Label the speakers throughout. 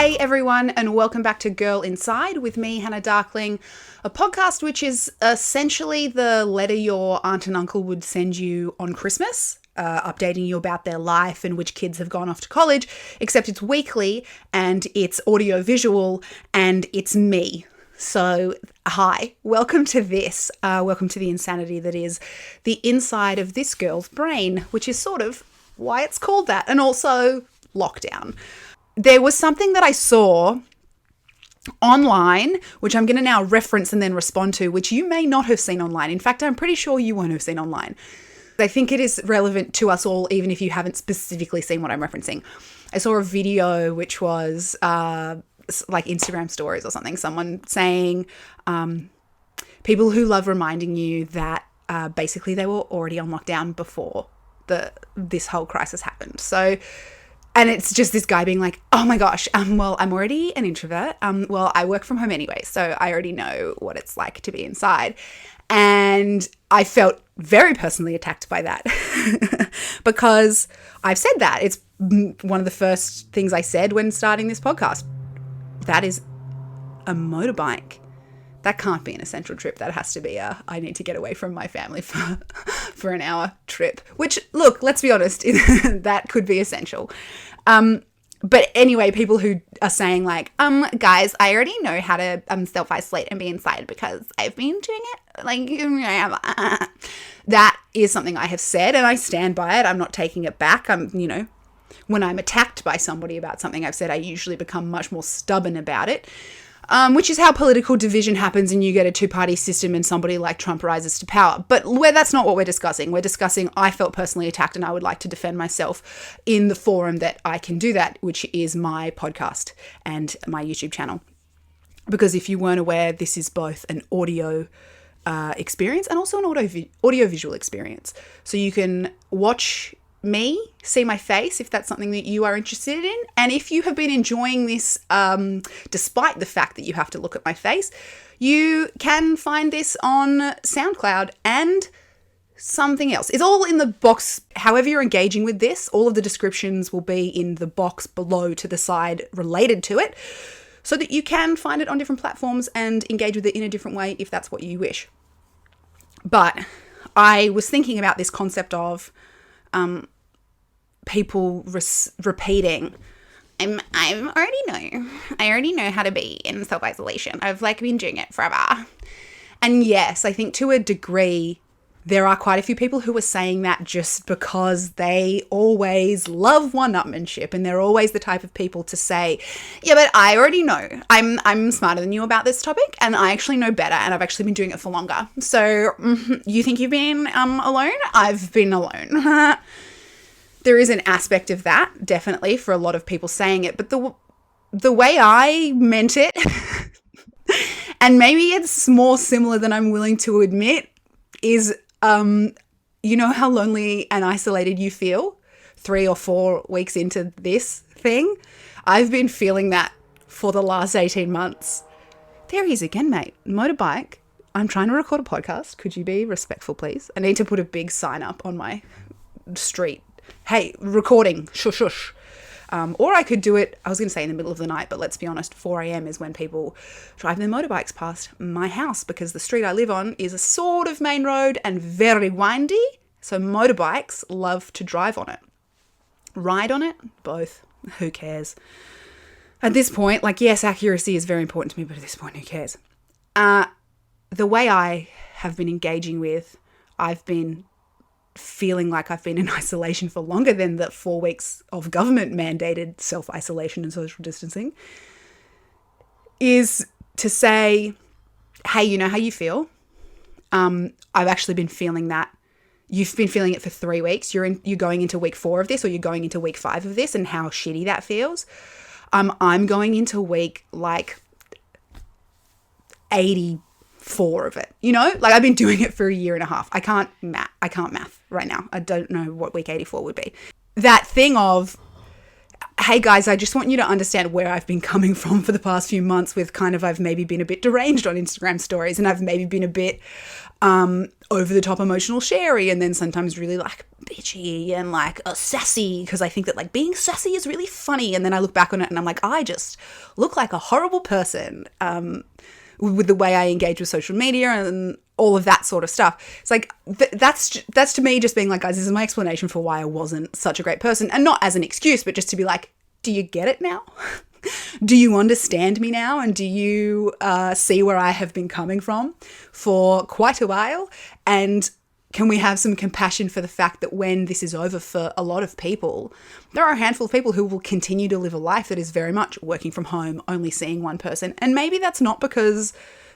Speaker 1: Hey everyone, and welcome back to Girl Inside with me, Hannah Darkling, a podcast which is essentially the letter your aunt and uncle would send you on Christmas, updating you about their life and which kids have gone off to college, except it's weekly and it's audio visual and it's me. So, hi, welcome to this. Welcome to the insanity that is the inside of this girl's brain, which is sort of why it's called that, and also lockdown. There was something that I saw online, which I'm going to now reference and then respond to, which you may not have seen online. In fact, I'm pretty sure you won't have seen online. I think it is relevant to us all, even if you haven't specifically seen what I'm referencing. I saw a video which was like Instagram stories or something, someone saying people who love reminding you that basically they were already on lockdown before this whole crisis happened. So, and it's just this guy being like, oh my gosh, well, I'm already an introvert. Well, I work from home anyway, so I already know what it's like to be inside. And I felt very personally attacked by that because I've said that. It's one of the first things I said when starting this podcast. That is a motorbike. That can't be an essential trip. That has to be I need to get away from my family for an hour trip. Which, look, let's be honest, that could be essential. But anyway, people who are saying like, guys, I already know how to self-isolate and be inside because I've been doing it. Like, that is something I have said and I stand by it. I'm not taking it back. When I'm attacked by somebody about something I've said, I usually become much more stubborn about it. Which is how political division happens and you get a two-party system and somebody like Trump rises to power. But that's not what we're discussing. We're discussing I felt personally attacked and I would like to defend myself in the forum that I can do that, which is my podcast and my YouTube channel. Because if you weren't aware, this is both an audio experience and also an audio-visual experience. So you can watch me, see my face if that's something that you are interested in. And if you have been enjoying this, despite the fact that you have to look at my face, you can find this on SoundCloud and something else. It's all in the box. However you're engaging with this, all of the descriptions will be in the box below to the side related to it so that you can find it on different platforms and engage with it in a different way if that's what you wish. But I was thinking about this concept of people repeating, I already know how to be in self-isolation. I've been doing it forever. And yes, I think to a degree, there are quite a few people who are saying that just because they always love one-upmanship and they're always the type of people to say, yeah, but I already know. I'm smarter than you about this topic and I actually know better and I've actually been doing it for longer. So you think you've been alone? I've been alone. There is an aspect of that, definitely, for a lot of people saying it. But the way I meant it, and maybe it's more similar than I'm willing to admit, is you know how lonely and isolated you feel 3 or 4 weeks into this thing? I've been feeling that for the last 18 months. There he is again, mate. Motorbike. I'm trying to record a podcast. Could you be respectful, please? I need to put a big sign up on my street. Hey, recording, shush, shush. Or I could do it, I was going to say in the middle of the night, but let's be honest, 4 a.m. is when people drive their motorbikes past my house because the street I live on is a sort of main road and very windy. So motorbikes love to drive on it. Ride on it? Both. Who cares? At this point, yes, accuracy is very important to me, but at this point, who cares? The way I have been engaging with, I've been feeling like I've been in isolation for longer than the 4 weeks of government mandated self-isolation and social distancing, is to say, hey, you know how you feel? I've actually been feeling that. You've been feeling it for 3 weeks. You're going into week 4 of this, or you're going into week 5 of this, and how shitty that feels. I'm going into week 84 of it, I've been doing it for a year and a half. I can't math right now. I don't know what week 84 would be. That thing of, hey guys, I just want you to understand where I've been coming from for the past few months with I've maybe been a bit deranged on Instagram stories and I've maybe been a bit over the top emotional sharey, and then sometimes really like bitchy and like sassy, because I think that like being sassy is really funny, and then I look back on it and I'm like, I just look like a horrible person with the way I engage with social media and all of that sort of stuff. It's like that's to me just being like, guys, this is my explanation for why I wasn't such a great person, and not as an excuse, but just to be like, do you get it now? Do you understand me now? And do you see where I have been coming from for quite a while? And can we have some compassion for the fact that when this is over for a lot of people, there are a handful of people who will continue to live a life that is very much working from home, only seeing one person. And maybe that's not because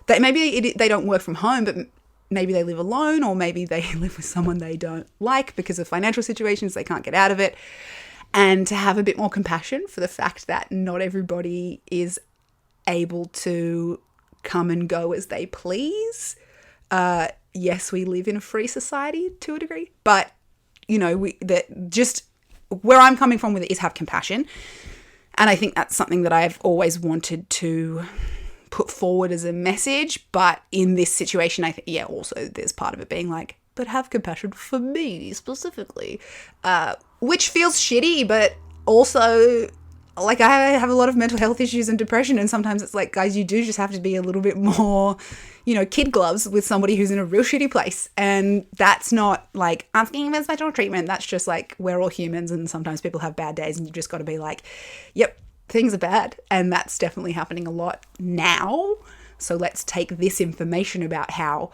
Speaker 1: they don't work from home, but maybe they live alone, or maybe they live with someone they don't like because of financial situations, they can't get out of it. And to have a bit more compassion for the fact that not everybody is able to come and go as they please. Yes, we live in a free society to a degree, but just where I'm coming from with it is have compassion. And I think that's something that I've always wanted to put forward as a message. But in this situation, I think, also there's part of it being like, but have compassion for me specifically, which feels shitty, but also like I have a lot of mental health issues and depression, and sometimes it's like, guys, you do just have to be a little bit more, kid gloves with somebody who's in a real shitty place. And that's not like asking for special treatment. That's just like, we're all humans, and sometimes people have bad days, and you just got to be like, yep, things are bad. And that's definitely happening a lot now. So let's take this information about how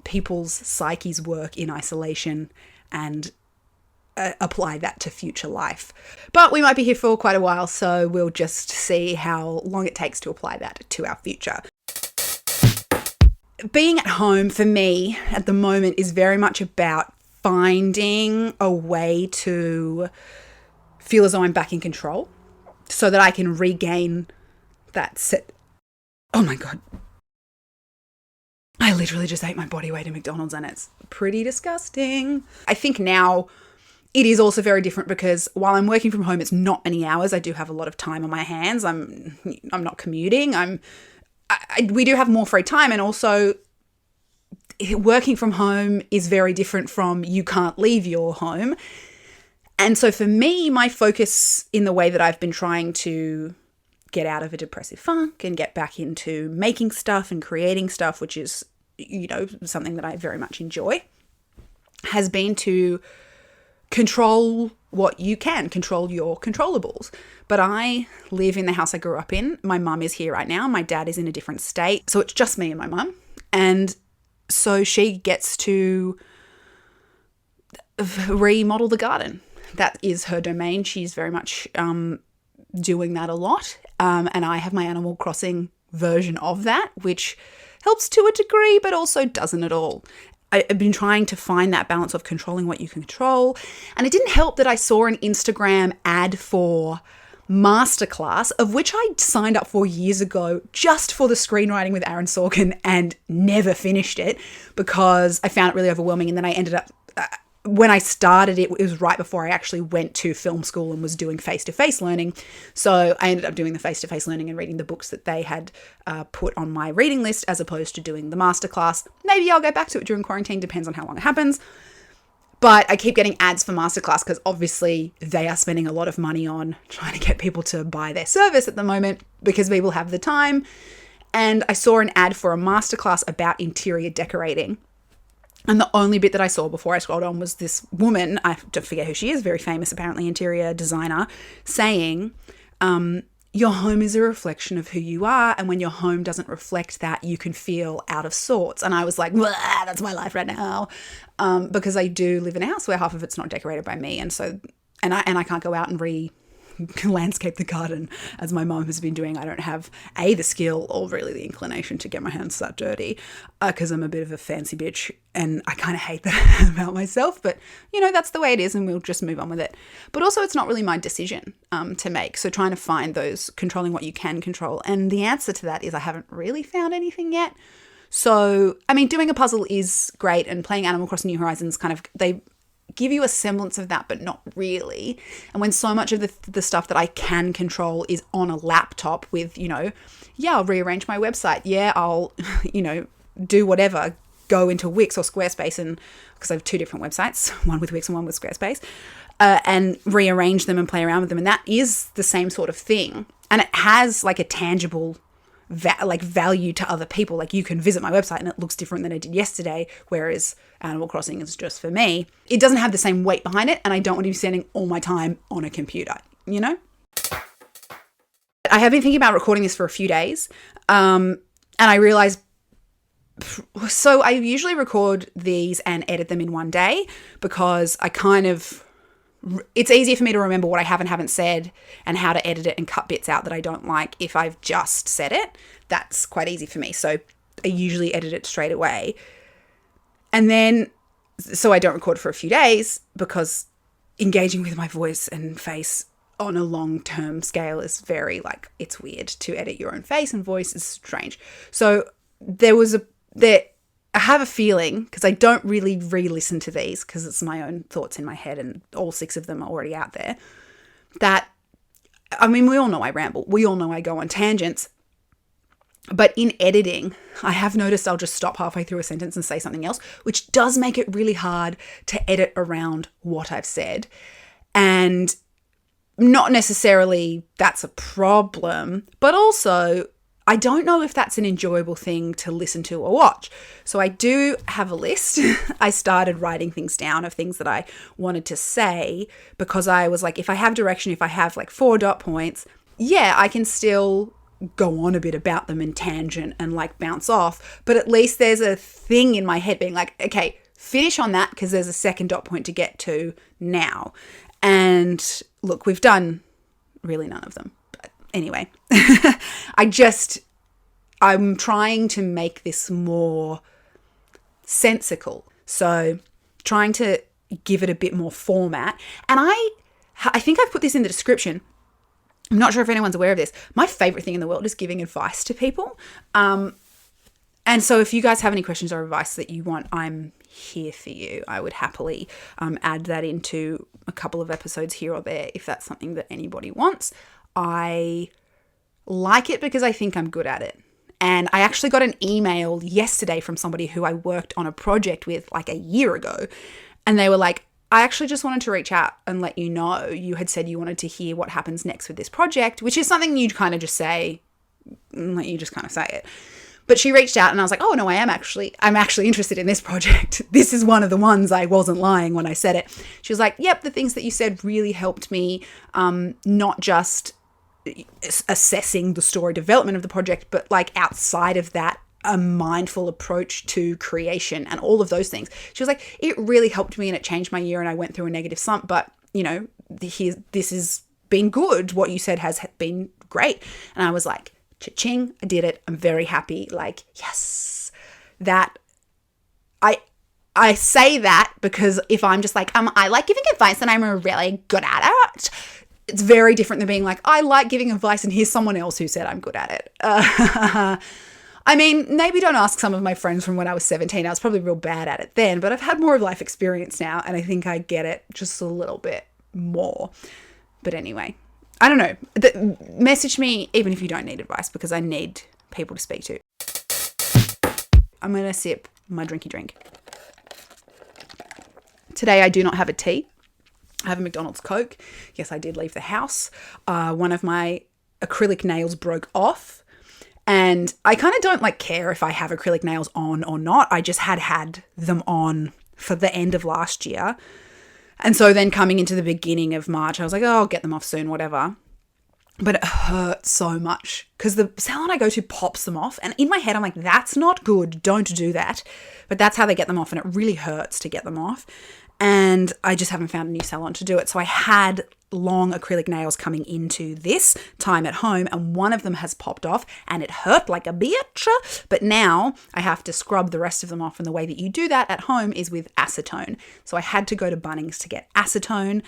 Speaker 1: people's psyches work in isolation and apply that to future life. But we might be here for quite a while, so we'll just see how long it takes to apply that to our future. Being at home for me at the moment is very much about finding a way to feel as though I'm back in control so that I can regain that set. Oh my God. I literally just ate my body weight in McDonald's, and it's pretty disgusting. I think now it is also very different because while I'm working from home, it's not many hours. I do have a lot of time on my hands. I'm not commuting. We do have more free time, and also working from home is very different from you can't leave your home. And so for me, my focus in the way that I've been trying to get out of a depressive funk and get back into making stuff and creating stuff, which is, something that I very much enjoy, has been to control what you can, control your controllables. But I live in the house I grew up in. My mum is here right now. My dad is in a different state. So it's just me and my mum. And so she gets to remodel the garden. That is her domain. She's very much doing that a lot. And I have my Animal Crossing version of that, which helps to a degree, but also doesn't at all. I've been trying to find that balance of controlling what you can control. And it didn't help that I saw an Instagram ad for masterclass, of which I signed up for years ago just for the screenwriting with Aaron Sorkin, and never finished it because I found it really overwhelming. And then I ended up, when I started it was right before I actually went to film school and was doing face-to-face learning. So I ended up doing the face-to-face learning and reading the books that they had put on my reading list, as opposed to doing the masterclass. Maybe I'll go back to it during quarantine, depends on how long it happens. But I keep getting ads for masterclass because obviously they are spending a lot of money on trying to get people to buy their service at the moment because people have the time. And I saw an ad for a masterclass about interior decorating. And the only bit that I saw before I scrolled on was this woman, I don't forget who she is, very famous apparently interior designer, saying, your home is a reflection of who you are, and when your home doesn't reflect that, you can feel out of sorts. And I was like, that's my life right now, because I do live in a house where half of it's not decorated by me, and so I can't go out and landscape the garden as my mom has been doing. I don't have the skill or really the inclination to get my hands that dirty because I'm a bit of a fancy bitch, and I kind of hate that about myself, but that's the way it is, and we'll just move on with it. But also it's not really my decision to make, so trying to find those controlling what you can control, and the answer to that is I haven't really found anything yet. So doing a puzzle is great, and playing Animal Crossing New Horizons they give you a semblance of that, but not really. And when so much of the stuff that I can control is on a laptop with, I'll rearrange my website. Yeah, I'll, do whatever, go into Wix or Squarespace, and because I have 2 different websites, one with Wix and one with Squarespace, and rearrange them and play around with them. And that is the same sort of thing. And it has like a tangible value to other people. Like, you can visit my website and it looks different than it did yesterday, whereas Animal Crossing is just for me. It doesn't have the same weight behind it, and I don't want to be spending all my time on a computer, you know? I have been thinking about recording this for a few days, and I realized, so I usually record these and edit them in one day, because it's easier for me to remember what I have and haven't said and how to edit it and cut bits out that I don't like if I've just said it. That's quite easy for me. So I usually edit it straight away. And then, so I don't record for a few days, because engaging with my voice and face on a long-term scale is very it's weird. To edit your own face and voice is strange. So I have a feeling, because I don't really re-listen to these because it's my own thoughts in my head and all 6 of them are already out there, that, I mean, we all know I ramble. We all know I go on tangents. But in editing, I have noticed I'll just stop halfway through a sentence and say something else, which does make it really hard to edit around what I've said. And not necessarily that's a problem, but also I don't know if that's an enjoyable thing to listen to or watch. So I do have a list. I started writing things down of things that I wanted to say, because I was like, if I have direction, if I have 4 dot points, yeah, I can still go on a bit about them and tangent and bounce off. But at least there's a thing in my head being like, okay, finish on that, because there's a 2nd dot point to get to now. And look, we've done really none of them. Anyway, I'm trying to make this more sensical. So trying to give it a bit more format. And I think I've put this in the description. I'm not sure if anyone's aware of this. My favorite thing in the world is giving advice to people. And so if you guys have any questions or advice that you want, I'm here for you. I would happily add that into a couple of episodes here or there if that's something that anybody wants. I like it because I think I'm good at it. And I actually got an email yesterday from somebody who I worked on a project with a year ago. And they were like, I actually just wanted to reach out and let you know you had said you wanted to hear what happens next with this project, which is something you'd kind of just say, you just kind of say it. But she reached out and I was like, oh no, I'm actually interested in this project. This is one of the ones. I wasn't lying when I said it. She was like, yep, the things that you said really helped me, not just assessing the story development of the project, but outside of that, a mindful approach to creation and all of those things. She was like, it really helped me and it changed my year and I went through a negative slump, but this has been good. What you said has been great. And I was like, cha-ching, I did it. I'm very happy. Yes, that I say that because if I'm just I like giving advice and I'm really good at it, it's very different than being like, I like giving advice and here's someone else who said I'm good at it. I mean, maybe don't ask some of my friends from when I was 17. I was probably real bad at it then, but I've had more of life experience now and I think I get it just a little bit more. But anyway, I don't know. Message me even if you don't need advice, because I need people to speak to. I'm going to sip my drinky drink. Today I do not have a tea. I have a McDonald's Coke. Yes, I did leave the house. One of my acrylic nails broke off. And I kind of don't care if I have acrylic nails on or not. I just had them on for the end of last year. And so then coming into the beginning of March, I was like, oh, I'll get them off soon, whatever. But it hurt so much because the salon I go to pops them off. And in my head, I'm like, that's not good. Don't do that. But that's how they get them off. And it really hurts to get them off. And I just haven't found a new salon to do it. So I had long acrylic nails coming into this time at home and one of them has popped off and it hurt like a bitch. But now I have to scrub the rest of them off, and the way that you do that at home is with acetone. So I had to go to Bunnings to get acetone.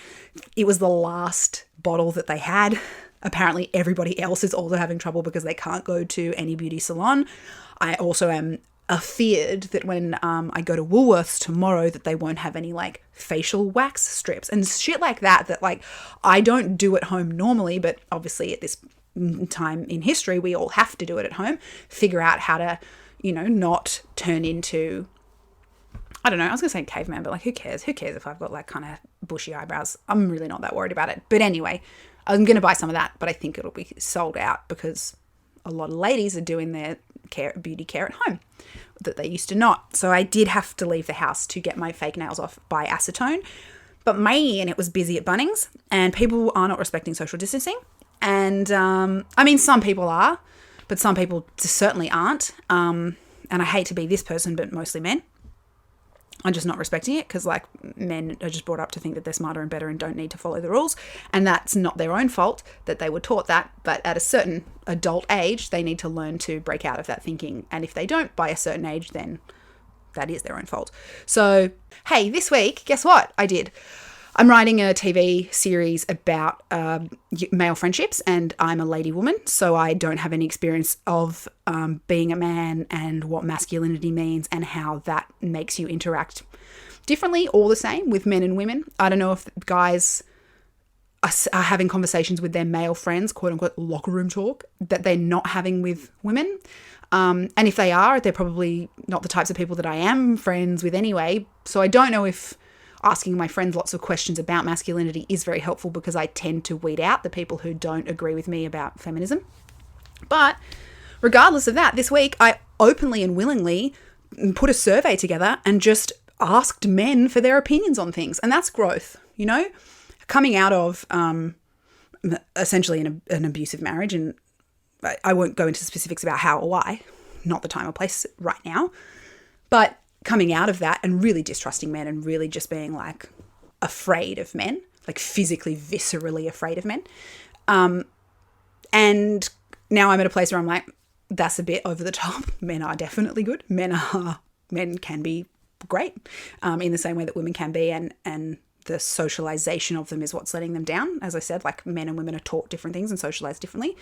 Speaker 1: It was the last bottle that they had. Apparently everybody else is also having trouble because they can't go to any beauty salon. I also am feared that when I go to Woolworths tomorrow that they won't have any facial wax strips and shit like that I don't do at home normally, but obviously at this time in history we all have to do it at home. Figure out how to not turn into I don't know, I was going to say caveman, but like who cares? Who cares if I've got like kind of bushy eyebrows? I'm really not that worried about it. But anyway, I'm going to buy some of that, but I think it'll be sold out because a lot of ladies are doing their beauty care at home that they used to not. So I did have to leave the house to get my fake nails off by acetone. But and it was busy at Bunnings and people are not respecting social distancing. And I mean, some people are, but some people certainly aren't. And I hate to be this person, but mostly men. I'm just not respecting it because like men are just brought up to think that they're smarter and better and don't need to follow the rules. And that's not their own fault that they were taught that. But at a certain adult age, they need to learn to break out of that thinking. And if they don't by a certain age, then that is their own fault. So, hey, this week, guess what I did? I'm writing a TV series about male friendships, and I'm a lady woman, so I don't have any experience of being a man and what masculinity means and how that makes you interact differently or the same with men and women. I don't know if guys are having conversations with their male friends, quote unquote, locker room talk, that they're not having with women. And if they are, they're probably not the types of people that I am friends with anyway. So I don't know if asking my friends lots of questions about masculinity is very helpful because I tend to weed out the people who don't agree with me about feminism. But regardless of that, this week I openly and willingly put a survey together and just asked men for their opinions on things. And that's growth, you know, coming out of essentially an abusive marriage. And I won't go into specifics about how or why, not the time or place right now, but coming out of that and really distrusting men and really just being like afraid of men, like physically, viscerally afraid of men. And now I'm at a place where I'm like, that's a bit over the top. Men are definitely good. Men can be great in the same way that women can be. And the socialization of them is what's letting them down. As I said, like men and women are taught different things and socialized differently.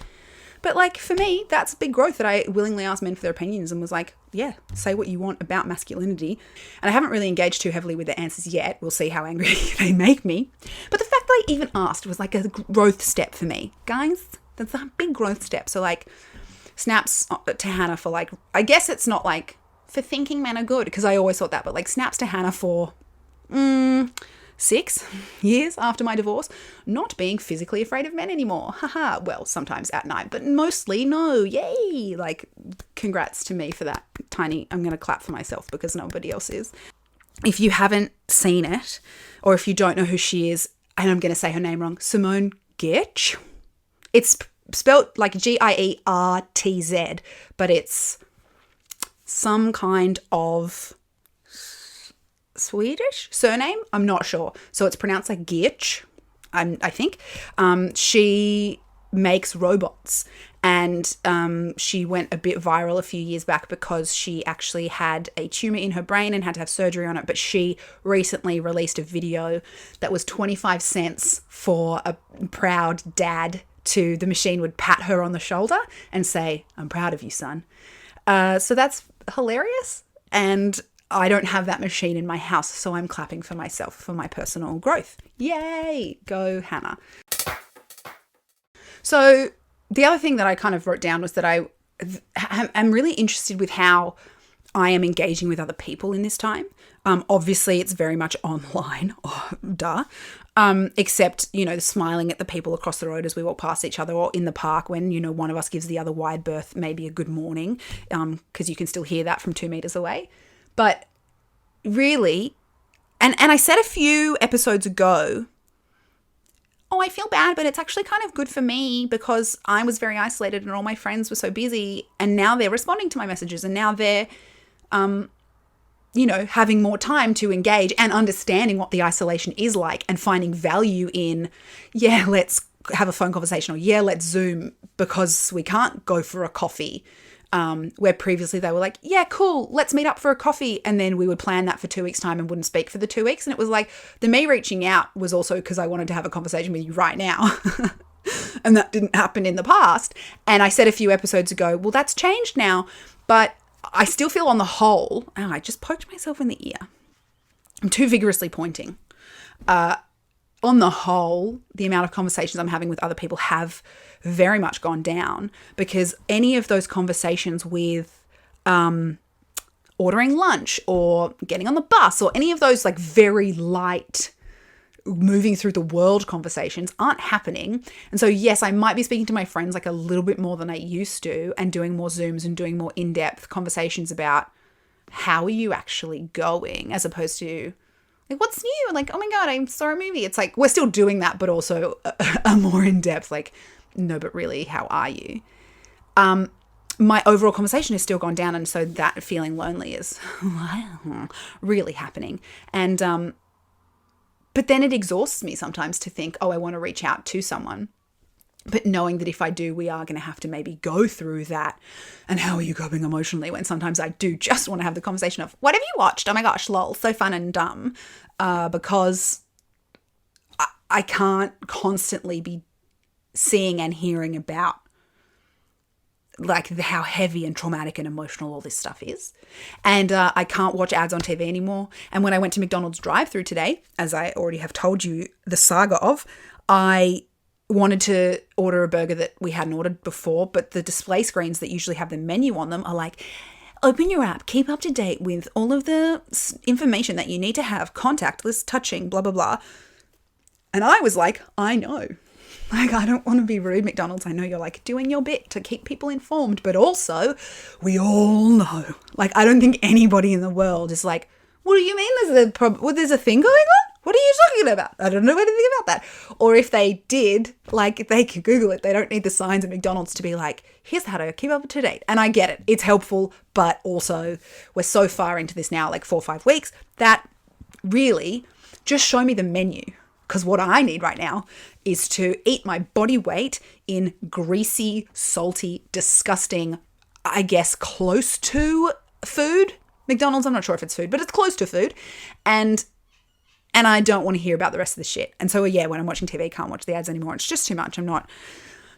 Speaker 1: But like for me, that's a big growth that I willingly asked men for their opinions and was like, yeah, say what you want about masculinity. And I haven't really engaged too heavily with the answers yet. We'll see how angry they make me. But the fact that I even asked was like a growth step for me. Guys, that's a big growth step. So like snaps to Hannah for like, I guess it's not like for thinking men are good because I always thought that, but like snaps to Hannah for 6 years after my divorce, not being physically afraid of men anymore. Haha. Well, sometimes at night, but mostly no. Yay. Like, congrats to me for that tiny, I'm going to clap for myself because nobody else is. If you haven't seen it, or if you don't know who she is, and I'm going to say her name wrong, Simone Giertz. It's spelled like Giertz, but it's some kind of Swedish surname. I'm not sure. So it's pronounced like Giertz, I think. She makes robots and she went a bit viral a few years back because she actually had a tumor in her brain and had to have surgery on it. But she recently released a video that was 25 cents for a proud dad to the machine would pat her on the shoulder and say, "I'm proud of you, son." So that's hilarious. And I don't have that machine in my house, so I'm clapping for myself for my personal growth. Yay! Go Hannah. So the other thing that I kind of wrote down was that I am really interested with how I am engaging with other people in this time. Obviously, it's very much online, except, you know, smiling at the people across the road as we walk past each other or in the park when, you know, one of us gives the other wide berth, maybe a good morning, because you can still hear that from 2 meters away. But really, and I said a few episodes ago, oh, I feel bad, but it's actually kind of good for me because I was very isolated and all my friends were so busy and now they're responding to my messages and now they're, you know, having more time to engage and understanding what the isolation is like and finding value in, yeah, let's have a phone conversation or yeah, let's Zoom because we can't go for a coffee. Where previously they were like, yeah, cool, let's meet up for a coffee. And then we would plan that for 2 weeks' time and wouldn't speak for the 2 weeks. And it was like the me reaching out was also because I wanted to have a conversation with you right now. And that didn't happen in the past. And I said a few episodes ago, well, that's changed now. But I still feel on the whole, oh, I just poked myself in the ear. I'm too vigorously pointing. On the whole, the amount of conversations I'm having with other people have very much gone down because any of those conversations with ordering lunch or getting on the bus or any of those like very light moving through the world conversations aren't happening. And so, yes, I might be speaking to my friends like a little bit more than I used to and doing more Zooms and doing more in-depth conversations about how are you actually going, as opposed to like, what's new? Like, oh my God, I saw a movie. It's like, we're still doing that, but also a more in-depth, like, no, but really, how are you? My overall conversation has still gone down. And so that feeling lonely is really happening. And, but then it exhausts me sometimes to think, oh, I want to reach out to someone. But knowing that if I do, we are going to have to maybe go through that. And how are you coping emotionally, when sometimes I do just want to have the conversation of, what have you watched? Oh my gosh, lol, so fun and dumb. Because I can't constantly be seeing and hearing about like how heavy and traumatic and emotional all this stuff is. And I can't watch ads on TV anymore. And when I went to McDonald's drive-thru today, as I already have told you the saga of, I wanted to order a burger that we hadn't ordered before, but the display screens that usually have the menu on them are like, open your app, keep up to date with all of the information that you need to have, contactless, touching, blah, blah, blah. And I was like, I know. Like, I don't want to be rude, McDonald's. I know you're like doing your bit to keep people informed, but also we all know. Like, I don't think anybody in the world is like, what do you mean there's a thing going on? What are you talking about? I don't know anything about that. Or if they did, like, they can Google it. They don't need the signs at McDonald's to be like, here's how to keep up to date. And I get it. It's helpful, but also we're so far into this now, like 4 or 5 weeks, that really just show me the menu. Because what I need right now is to eat my body weight in greasy, salty, disgusting, I guess, close to food. McDonald's, I'm not sure if it's food, but it's close to food. And I don't want to hear about the rest of the shit. And so, yeah, when I'm watching TV, I can't watch the ads anymore. It's just too much. I'm not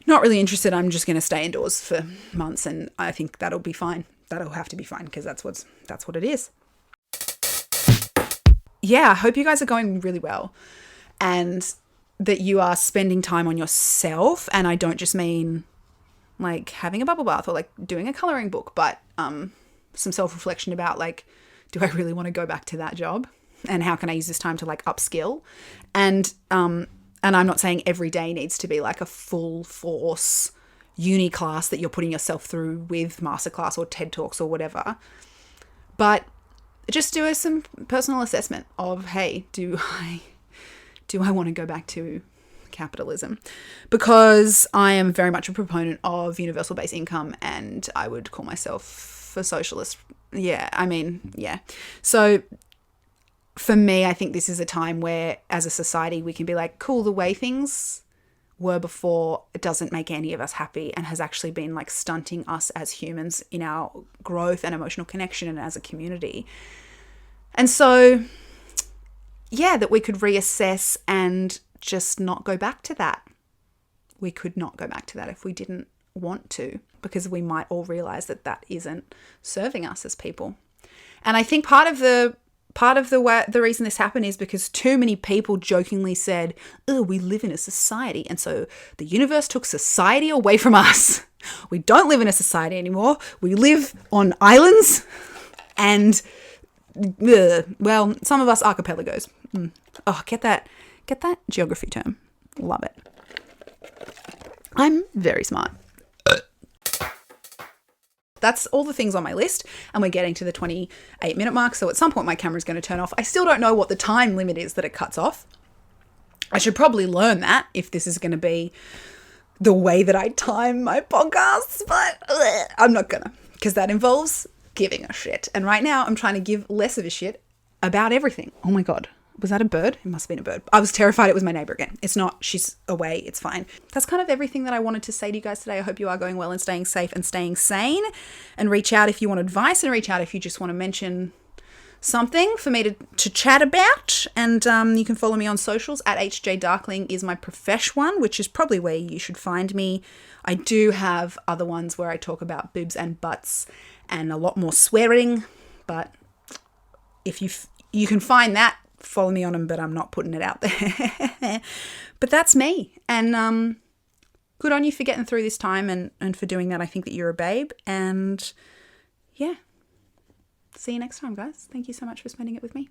Speaker 1: really interested. I'm just going to stay indoors for months, and I think that'll be fine. That'll have to be fine, because that's what it is. Yeah, I hope you guys are going really well, and that you are spending time on yourself. And I don't just mean like having a bubble bath or like doing a coloring book, but some self-reflection about like, do I really want to go back to that job? And how can I use this time to like upskill? And I'm not saying every day needs to be like a full force uni class that you're putting yourself through with masterclass or TED Talks or whatever. But just do some personal assessment of, hey, do I want to go back to capitalism? Because I am very much a proponent of universal basic income, and I would call myself a socialist. Yeah, I mean, yeah. So for me, I think this is a time where as a society we can be like, cool, the way things were before, it doesn't make any of us happy and has actually been like stunting us as humans in our growth and emotional connection and as a community. And so, yeah, that we could reassess and just not go back to that. We could not go back to that if we didn't want to, because we might all realize that that isn't serving us as people. And I think part of the reason this happened is because too many people jokingly said, oh, we live in a society. And so the universe took society away from us. We don't live in a society anymore. We live on islands and, well, some of us archipelagos. Oh, get that geography term. Love it. I'm very smart. That's all the things on my list, and we're getting to the 28-minute mark, so at some point my camera's going to turn off. I still don't know what the time limit is that it cuts off. I should probably learn that if this is going to be the way that I time my podcasts, but I'm not going to, because that involves giving a shit. And right now I'm trying to give less of a shit about everything. Oh my God. Was that a bird? It must have been a bird. I was terrified it was my neighbor again. It's not. She's away. It's fine. That's kind of everything that I wanted to say to you guys today. I hope you are going well and staying safe and staying sane. And reach out if you want advice, and reach out if you just want to mention something for me to chat about. And you can follow me on socials at HJ Darkling is my profesh one, which is probably where you should find me. I do have other ones where I talk about boobs and butts and a lot more swearing. But if you can find that, follow me on them, but I'm not putting it out there. But that's me. And good on you for getting through this time and for doing that. I think that you're a babe. And yeah, See you next time, guys. Thank you so much for spending it with me.